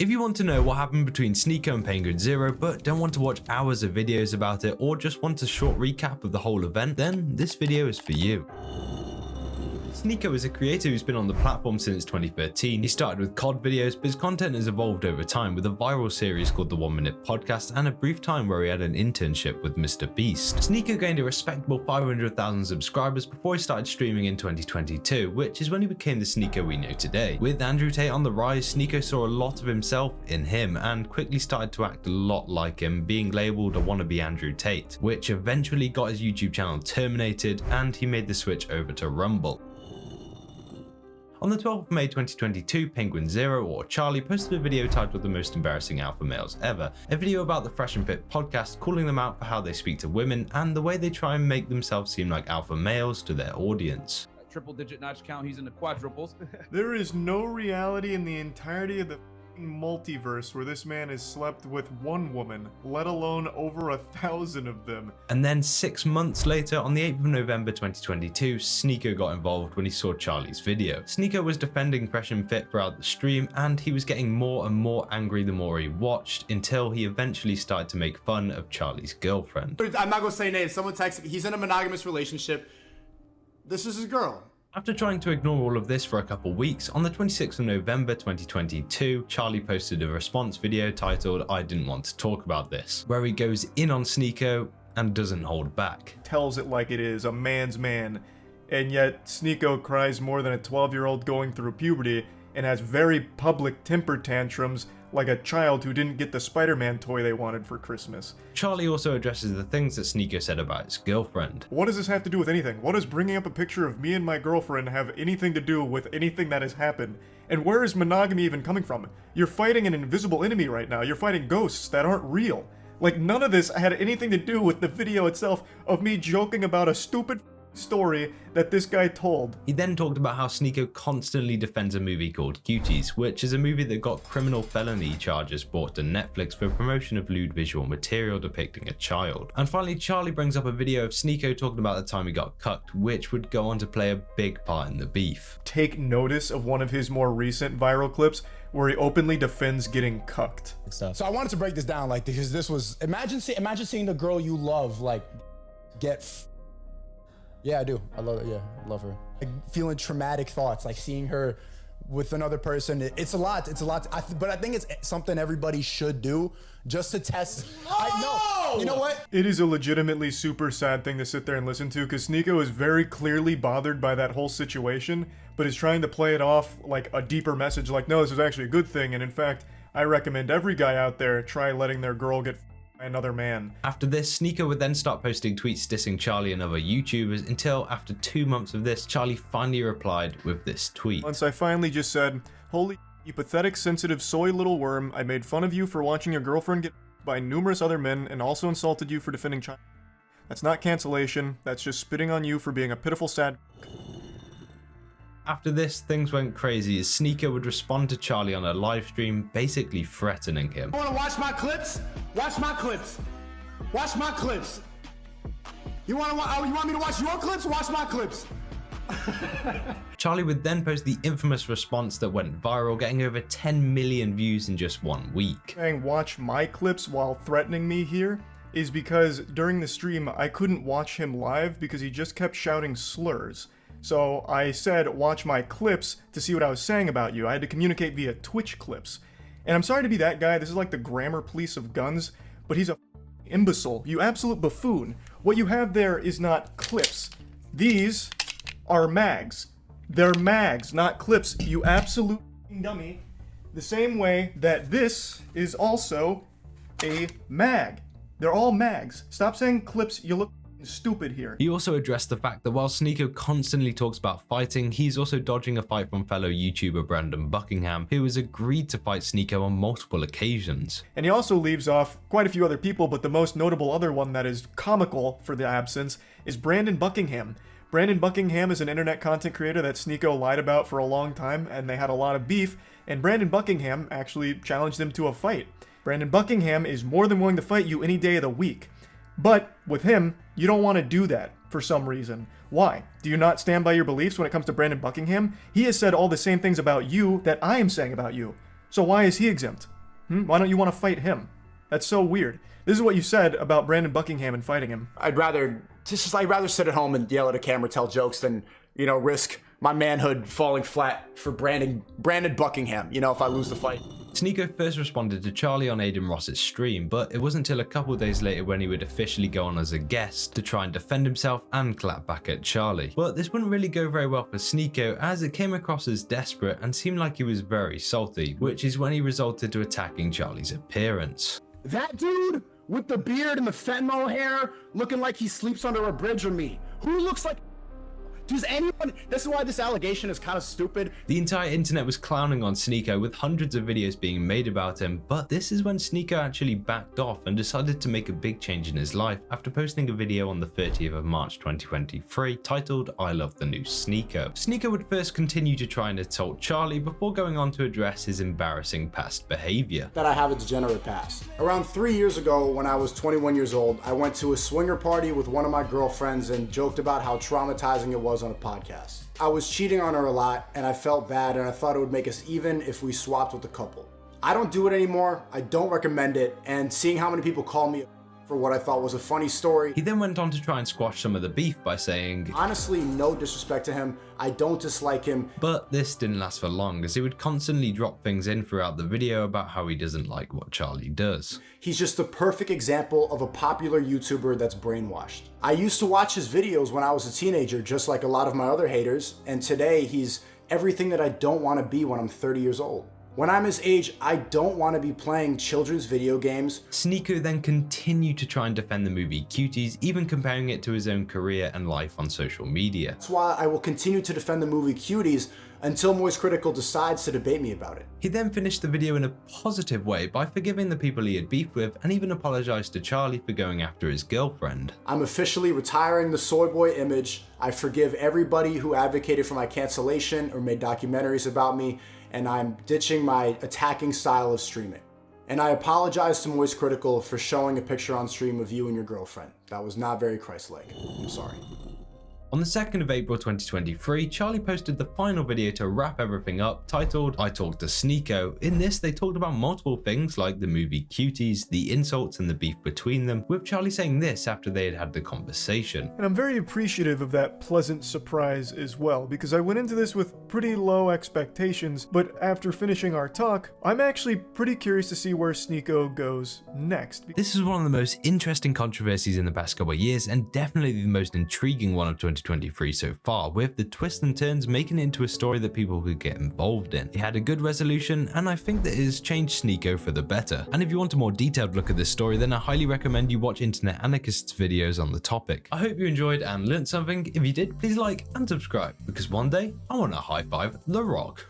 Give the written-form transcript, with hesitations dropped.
If you want to know what happened between Sneako and Penguinz0 but don't want to watch hours of videos about it or just want a short recap of the whole event, then this video is for you. Sneako is a creator who's been on the platform since 2013. He started with COD videos, but his content has evolved over time with a viral series called the 1 Minute Podcast and a brief time where he had an internship with Mr. Beast. Sneako gained a respectable 500,000 subscribers before he started streaming in 2022, which is when he became the Sneako we know today. With Andrew Tate on the rise, Sneako saw a lot of himself in him and quickly started to act a lot like him, being labelled a wannabe Andrew Tate, which eventually got his YouTube channel terminated and he made the switch over to Rumble. On the 12th of May 2022, Penguinz0 or Charlie posted a video titled The Most Embarrassing Alpha Males Ever, a video about the Fresh and Fit podcast calling them out for how they speak to women and the way they try and make themselves seem like alpha males to their audience. Triple digit notch count, he's in the quadruples. There is no reality in the entirety of the multiverse where this man has slept with one woman, let alone over 1,000 of them. And then 6 months later, on the 8th of November 2022, Sneako got involved when he saw Charlie's video. Sneako was defending Fresh and Fit throughout the stream, and he was getting more and more angry the more he watched, until he eventually started to make fun of Charlie's girlfriend. I'm not gonna say names. Someone texted me. He's in a monogamous relationship. This is his girl. After trying to ignore all of this for a couple weeks, on the 26th of November 2022, Charlie posted a response video titled I Didn't Want to Talk About This, where he goes in on Sneako and doesn't hold back. Tells it like it is, a man's man. And yet, Sneako cries more than a 12-year-old going through puberty and has very public temper tantrums like a child who didn't get the Spider-Man toy they wanted for Christmas. Charlie also addresses the things that Sneako said about his girlfriend. What does this have to do with anything? What does bringing up a picture of me and my girlfriend have anything to do with anything that has happened? And where is monogamy even coming from? You're fighting an invisible enemy right now. You're fighting ghosts that aren't real. Like, none of this had anything to do with the video itself of me joking about a stupid story that this guy told. He then talked about how Sneako constantly defends a movie called Cuties, which is a movie that got criminal felony charges brought to Netflix for promotion of lewd visual material depicting a child. And finally, Charlie brings up a video of Sneako talking about the time he got cucked, which would go on to play a big part in the beef. Take notice of one of his more recent viral clips where he openly defends getting cucked. So I wanted to break this down, like, because this was, imagine seeing the girl you love, like, get yeah, I do. I love it. Yeah, I love her. Like, feeling traumatic thoughts, like seeing her with another person. It's a lot. It's a lot. But I think it's something everybody should do just to test. I know. You know what? It is a legitimately super sad thing to sit there and listen to, because Sneako is very clearly bothered by that whole situation, but is trying to play it off like a deeper message, like, no, this is actually a good thing. And in fact, I recommend every guy out there try letting their girl get another man. After this, Sneako would then start posting tweets dissing Charlie and other YouTubers until after 2 months of this, Charlie finally replied with this tweet. Once I finally just said, holy, you pathetic, sensitive, soy little worm, I made fun of you for watching your girlfriend get by numerous other men and also insulted you for defending China. That's not cancellation, that's just spitting on you for being a pitiful sad. After this, things went crazy as Sneako would respond to Charlie on a live stream, basically threatening him. You wanna watch my clips? Watch my clips. Watch my clips. You want me to watch your clips? Watch my clips. Charlie would then post the infamous response that went viral, getting over 10 million views in just 1 week. Saying watch my clips while threatening me here is because during the stream I couldn't watch him live because he just kept shouting slurs. So I said, watch my clips to see what I was saying about you. I had to communicate via Twitch clips. And I'm sorry to be that guy, this is like the grammar police of guns, but he's a imbecile, you absolute buffoon. What you have there is not clips. These are mags. They're mags, not clips, you absolute dummy. The same way that this is also a mag. They're all mags. Stop saying clips, you look stupid here. He also addressed the fact that while Sneako constantly talks about fighting, he's also dodging a fight from fellow YouTuber Brandon Buckingham, who has agreed to fight Sneako on multiple occasions. And he also leaves off quite a few other people, but the most notable other one that is comical for the absence is Brandon Buckingham. Brandon Buckingham is an internet content creator that Sneako lied about for a long time, and they had a lot of beef, and Brandon Buckingham actually challenged him to a fight. Brandon Buckingham is more than willing to fight you any day of the week. But with him, you don't want to do that for some reason. Why? Do you not stand by your beliefs when it comes to Brandon Buckingham? He has said all the same things about you that I am saying about you. So why is he exempt? Why don't you want to fight him? That's so weird. This is what you said about Brandon Buckingham and fighting him. I'd rather sit at home and yell at a camera, tell jokes than, risk my manhood falling flat for Brandon Buckingham, if I lose the fight. Sneako first responded to Charlie on Aiden Ross's stream, but it wasn't until a couple days later when he would officially go on as a guest to try and defend himself and clap back at Charlie. But this wouldn't really go very well for Sneako, as it came across as desperate and seemed like he was very salty, which is when he resorted to attacking Charlie's appearance. That dude with the beard and the fentanyl hair looking like he sleeps under a bridge with me. Who looks like... Does anyone... This is why this allegation is kind of stupid. The entire internet was clowning on Sneako with hundreds of videos being made about him, but this is when Sneako actually backed off and decided to make a big change in his life after posting a video on the 30th of March 2023 titled I Love the New Sneako. Sneako would first continue to try and assault Charlie before going on to address his embarrassing past behavior. That I have a degenerate past. Around 3 years ago, when I was 21 years old, I went to a swinger party with one of my girlfriends and joked about how traumatizing it was on a podcast. I was cheating on her a lot and I felt bad and I thought it would make us even if we swapped with the couple. I don't do it anymore, I don't recommend it, and seeing how many people call me for what I thought was a funny story. He then went on to try and squash some of the beef by saying, honestly, no disrespect to him, I don't dislike him. But this didn't last for long, as he would constantly drop things in throughout the video about how he doesn't like what Charlie does. He's just the perfect example of a popular YouTuber that's brainwashed. I used to watch his videos when I was a teenager, just like a lot of my other haters, and today he's everything that I don't want to be when I'm 30 years old. When I'm his age, I don't want to be playing children's video games. Sneako then continued to try and defend the movie Cuties, even comparing it to his own career and life on social media. That's why I will continue to defend the movie Cuties until Moist Critical decides to debate me about it. He then finished the video in a positive way by forgiving the people he had beefed with and even apologized to Charlie for going after his girlfriend. I'm officially retiring the soy boy image. I forgive everybody who advocated for my cancellation or made documentaries about me, and I'm ditching my attacking style of streaming. And I apologize to Moist Critical for showing a picture on stream of you and your girlfriend. That was not very Christ-like. I'm sorry. On the 2nd of April 2023, Charlie posted the final video to wrap everything up, titled I Talked to Sneako. In this, they talked about multiple things like the movie Cuties, the insults and the beef between them, with Charlie saying this after they had had the conversation. And I'm very appreciative of that pleasant surprise as well, because I went into this with pretty low expectations, but after finishing our talk, I'm actually pretty curious to see where Sneako goes next. This is one of the most interesting controversies in the past couple of years, and definitely the most intriguing one of 2023 so far, with the twists and turns making it into a story that people could get involved in. It had a good resolution, and I think that it has changed Sneako for the better. And if you want a more detailed look at this story, then I highly recommend you watch Internet Anarchist's videos on the topic. I hope you enjoyed and learned something. If you did, please like and subscribe, because one day I want to high five The Rock.